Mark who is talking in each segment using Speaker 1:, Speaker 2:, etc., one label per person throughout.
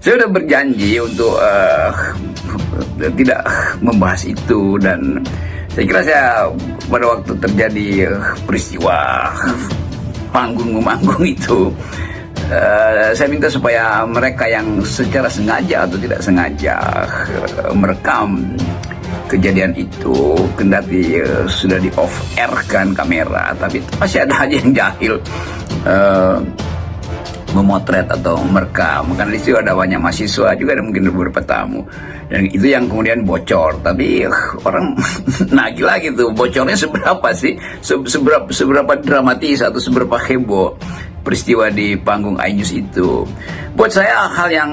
Speaker 1: Saya sudah berjanji untuk tidak membahas itu, dan saya kira pada waktu terjadi peristiwa panggung memanggung itu, saya minta supaya mereka yang secara sengaja atau tidak sengaja merekam kejadian itu, kendati sudah di off air kan kamera, tapi masih ada aja yang jahil memotret atau merekam, karena di situ ada banyak mahasiswa juga, ada mungkin beberapa tamu, dan itu yang kemudian bocor. Tapi orang nagih lagi tuh, bocornya seberapa sih, seberapa dramatis atau seberapa heboh peristiwa di panggung iNews itu. Buat saya hal yang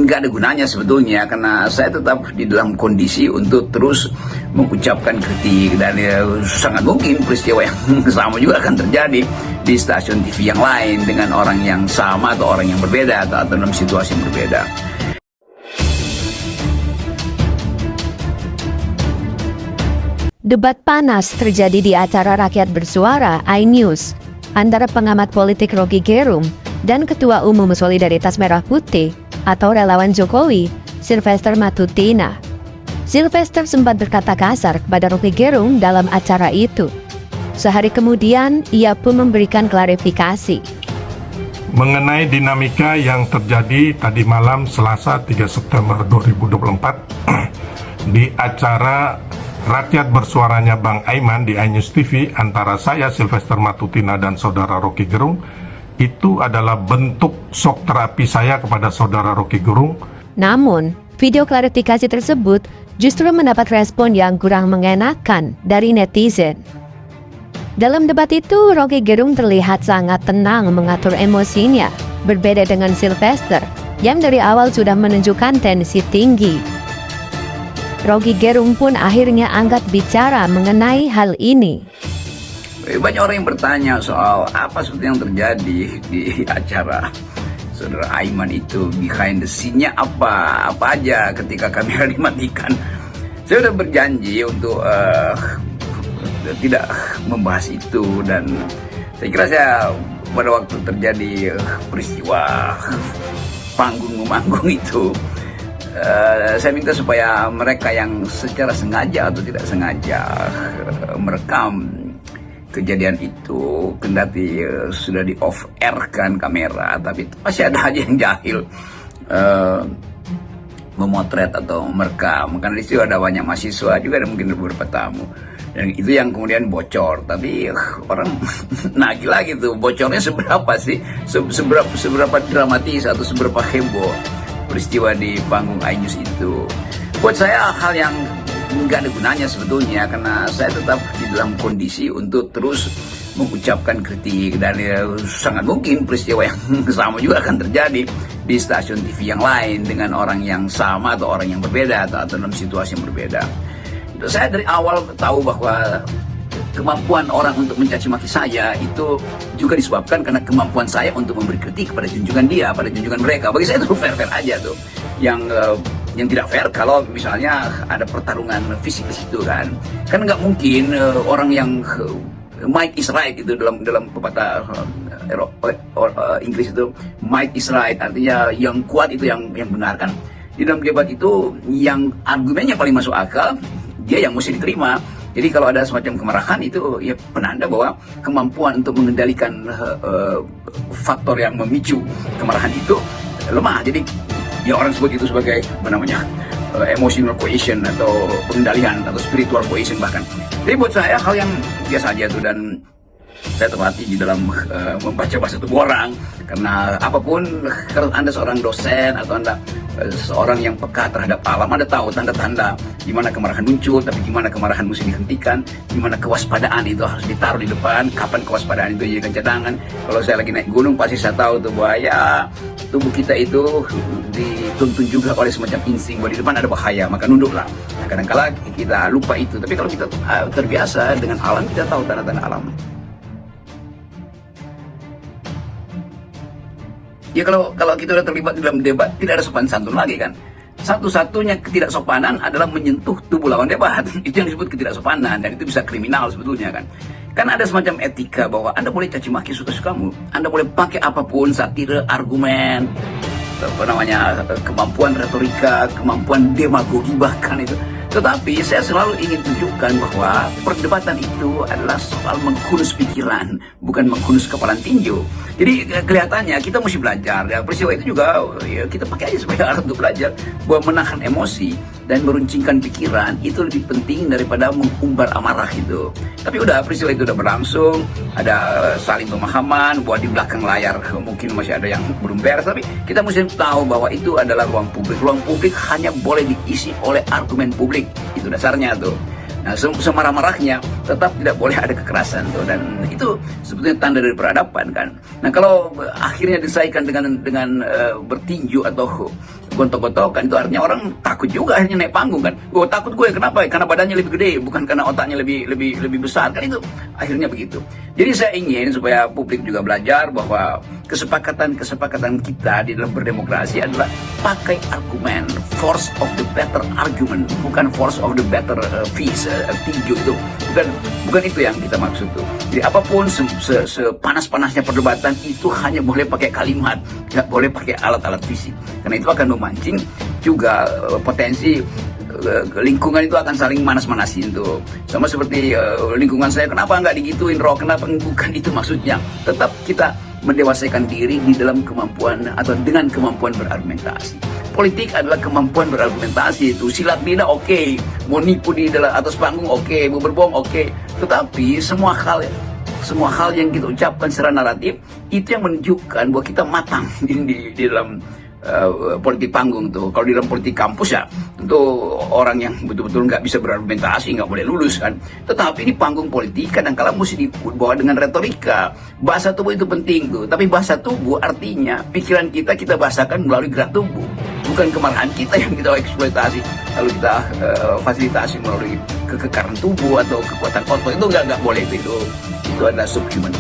Speaker 1: nggak ada gunanya sebetulnya, karena saya tetap di dalam kondisi untuk terus mengucapkan kritik, dan sangat mungkin peristiwa yang sama juga akan terjadi di stasiun TV yang lain dengan orang yang sama atau orang yang berbeda atau dalam situasi yang berbeda.
Speaker 2: Debat panas terjadi di acara Rakyat Bersuara iNews antara pengamat politik Rocky Gerung dan Ketua Umum Solidaritas Merah Putih atau relawan Jokowi, Sylvester Matutina. Sylvester sempat berkata kasar kepada Rocky Gerung dalam acara itu. Sehari kemudian, ia pun memberikan klarifikasi
Speaker 3: mengenai dinamika yang terjadi tadi malam Selasa 3 September 2024 di acara Rakyat Bersuaranya Bang Aiman di iNews TV antara saya Sylvester Matutina dan saudara Rocky Gerung. Itu adalah bentuk shock terapi saya kepada saudara Rocky Gerung.
Speaker 2: Namun, video klarifikasi tersebut justru mendapat respon yang kurang mengenakan dari netizen. Dalam debat itu, Rocky Gerung terlihat sangat tenang mengatur emosinya, berbeda dengan Sylvester yang dari awal sudah menunjukkan tensi tinggi. Rocky Gerung pun akhirnya angkat bicara mengenai hal ini.
Speaker 1: Banyak orang yang bertanya soal apa sebetulnya yang terjadi di acara saudara Aiman itu, behind the scene-nya apa aja ketika kamera dimatikan. Saya sudah berjanji untuk tidak membahas itu, dan saya kira pada waktu terjadi peristiwa panggung memanggung itu, saya minta supaya mereka yang secara sengaja atau tidak sengaja merekam kejadian itu, kendati sudah di off air kan kamera, tapi masih ada aja yang jahil memotret atau merekam, karena di situ ada banyak mahasiswa juga, ada mungkin beberapa tamu, dan itu yang kemudian bocor. Tapi orang nagih lagi tuh, bocornya seberapa sih, seberapa dramatis atau seberapa heboh peristiwa di panggung iNews itu. Buat saya hal yang nggak ada gunanya sebetulnya, karena saya tetap di dalam kondisi untuk terus mengucapkan kritik, dan sangat mungkin peristiwa yang sama juga akan terjadi di stasiun TV yang lain dengan orang yang sama atau orang yang berbeda atau dalam situasi yang berbeda. Saya dari awal tahu bahwa kemampuan orang untuk mencaci maki saya itu juga disebabkan karena kemampuan saya untuk memberi kritik pada junjungan dia, pada junjungan mereka. Bagi saya itu fair-fair aja tuh. Yang tidak fair kalau misalnya ada pertarungan fisik di situ kan nggak mungkin orang yang might is right itu dalam pepatah Inggris itu, might is right artinya yang kuat itu yang benar kan. Di dalam debat itu yang argumennya paling masuk akal dia yang mesti diterima. Jadi kalau ada semacam kemarahan itu ya penanda bahwa kemampuan untuk mengendalikan faktor yang memicu kemarahan itu lemah. Jadi ya orang sebut itu sebagai emotional cohesion atau pengendalian atau spiritual cohesion bahkan. Jadi buat saya hal yang biasa aja tuh, dan saya terlatih di dalam membaca bahasa tubuh orang, karena apapun, kalau Anda seorang dosen atau Anda seorang yang peka terhadap alam, Anda tahu tanda-tanda di mana kemarahan muncul, tapi gimana kemarahan mesti dihentikan, di mana kewaspadaan itu harus ditaruh di depan, kapan kewaspadaan itu dijadikan cadangan. Kalau saya lagi naik gunung pasti saya tahu tuh bahwa ya tubuh kita itu dituntun juga oleh semacam insting bahwa di depan ada bahaya, maka nunduklah. Nah, kadang-kala kita lupa itu, tapi kalau kita terbiasa dengan alam, kita tahu tanda-tanda alam. Ya kalau kita udah terlibat dalam debat, tidak ada sopan santun lagi kan. Satu-satunya ketidaksopanan adalah menyentuh tubuh lawan debat. Itu yang disebut ketidaksopanan, dan itu bisa kriminal sebetulnya kan. Kan ada semacam etika bahwa Anda boleh caci maki suka-sukamu, Anda boleh pakai apapun, satire, argumen, kemampuan retorika, kemampuan demagogi bahkan itu. Tetapi saya selalu ingin tunjukkan bahwa perdebatan itu adalah soal menghunus pikiran, bukan menghunus kepalan tinju. Jadi kelihatannya kita mesti belajar. Ya, peristiwa itu juga ya, kita pakai aja sebagai alat untuk belajar bahwa menahan emosi dan meruncingkan pikiran itu lebih penting daripada mengumbar amarah itu. Tapi udah peristiwa itu udah berlangsung, ada saling pemahaman bahwa di belakang layar mungkin masih ada yang belum beres. Tapi kita mesti tahu bahwa itu adalah ruang publik. Ruang publik hanya boleh diisi oleh argumen publik. Itu dasarnya tuh. Nah, semarah-marahnya tetap tidak boleh ada kekerasan tuh, dan itu sebetulnya tanda dari peradaban kan. Nah, kalau akhirnya diselesaikan dengan bertinju atau gontok-gontokan, itu artinya orang takut juga akhirnya naik panggung kan. Oh, takut gue kenapa? Karena badannya lebih gede, bukan karena otaknya lebih besar kan, itu akhirnya begitu. Jadi saya ingin supaya publik juga belajar bahwa kesepakatan kita di dalam berdemokrasi adalah pakai argumen, force of the better argument, bukan force of the better peace, tinju itu bukan itu yang kita maksud tuh. Jadi apapun sepanas-panasnya perdebatan itu hanya boleh pakai kalimat, nggak boleh pakai alat-alat fisik, karena itu akan memancing juga potensi lingkungan itu akan saling manas-manasin tuh. Sama seperti lingkungan saya, kenapa nggak digituin Rock, kenapa bukan itu maksudnya. Tetap kita mendewasakan diri di dalam kemampuan atau dengan kemampuan berargumentasi. Politik adalah kemampuan berargumentasi itu. Silat lidah oke, mau nipu di dalam atas panggung oke, mau berbohong oke. Tetapi semua hal yang kita ucapkan secara naratif itu yang menunjukkan bahwa kita matang di dalam politik panggung tuh. Kalau di dalam politik kampus ya tentu orang yang betul-betul nggak bisa berargumentasi nggak boleh lulus kan. Tetapi di panggung politik kadang-kala mesti dibawa dengan retorika. Bahasa tubuh itu penting tuh. Tapi bahasa tubuh artinya pikiran kita bahasakan melalui gerak tubuh. Bukan kemarahan kita yang kita eksploitasi lalu kita fasilitasi melalui kekekaran tubuh atau kekuatan otot. Itu nggak boleh itu adalah subhuman.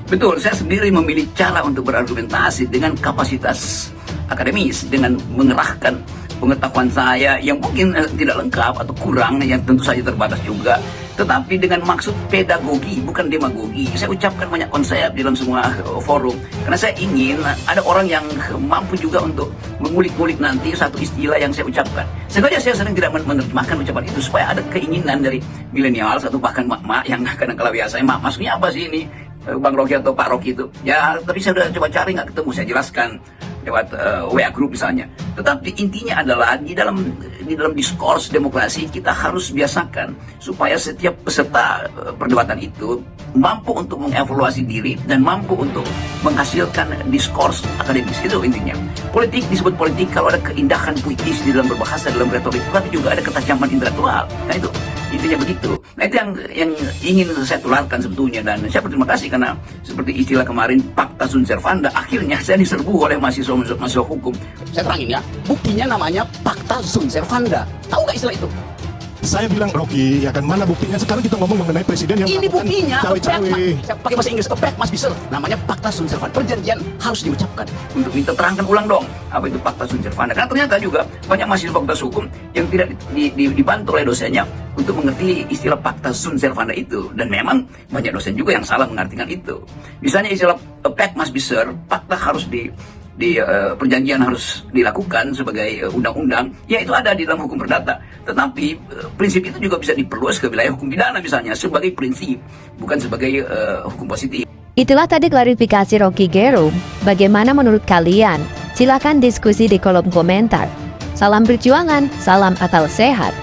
Speaker 1: Betul, saya sendiri memilih cara untuk berargumentasi dengan kapasitas akademis, dengan mengerahkan pengetahuan saya yang mungkin tidak lengkap atau kurang, yang tentu saja terbatas juga, tetapi dengan maksud pedagogi, bukan demagogi. Saya ucapkan banyak konsep di dalam semua forum, karena saya ingin ada orang yang mampu juga untuk mengulik-ulik nanti satu istilah yang saya ucapkan. Sengaja saya sering tidak menerjemahkan ucapan itu, supaya ada keinginan dari milenial atau bahkan mak-mak yang kadang-kala biasanya, mak maksudnya apa sih ini? Bang Rocky atau Pak Rocky itu ya, tapi saya udah coba cari nggak ketemu, saya jelaskan lewat WA group misalnya. Tetapi intinya adalah di dalam diskurs demokrasi kita harus biasakan supaya setiap peserta perdebatan itu mampu untuk mengevaluasi diri dan mampu untuk menghasilkan diskurs akademis. Itu intinya. Politik disebut politik kalau ada keindahan puitis di dalam berbahasa, dalam retorik, tapi juga ada ketajaman intelektual. Nah itu intinya begitu. Nah itu yang ingin saya tularkan sebetulnya, dan saya berterima kasih karena seperti istilah kemarin Pacta sunt servanda, akhirnya saya diserbu oleh mahasiswa hukum. Saya terangin ya, buktinya namanya Pacta sunt servanda. Tahu nggak istilah itu?
Speaker 4: Saya bilang Rocky, ya kan, mana buktinya? Sekarang kita ngomong mengenai presiden yang
Speaker 1: ini buktinya,
Speaker 4: cawe-cawe.
Speaker 1: Pakai bahasa Inggris, a fact must be served. Namanya Pacta sunt servanda, perjanjian harus diucapkan. Untuk minta terangkan ulang dong apa itu Pacta sunt servanda, karena ternyata juga banyak mahasiswa fakultas hukum yang tidak dibantu oleh dosennya untuk mengerti istilah Pacta sunt servanda itu, dan memang banyak dosen juga yang salah mengartikan itu. Misalnya istilah a fact must be served, fakta harus perjanjian harus dilakukan sebagai undang-undang, ya itu ada di dalam hukum perdata. Tetapi prinsip itu juga bisa diperluas ke wilayah hukum pidana misalnya, sebagai prinsip, bukan sebagai hukum positif.
Speaker 2: Itulah tadi klarifikasi Rocky Gerung. Bagaimana menurut kalian? Silakan diskusi di kolom komentar. Salam perjuangan, salam akal sehat.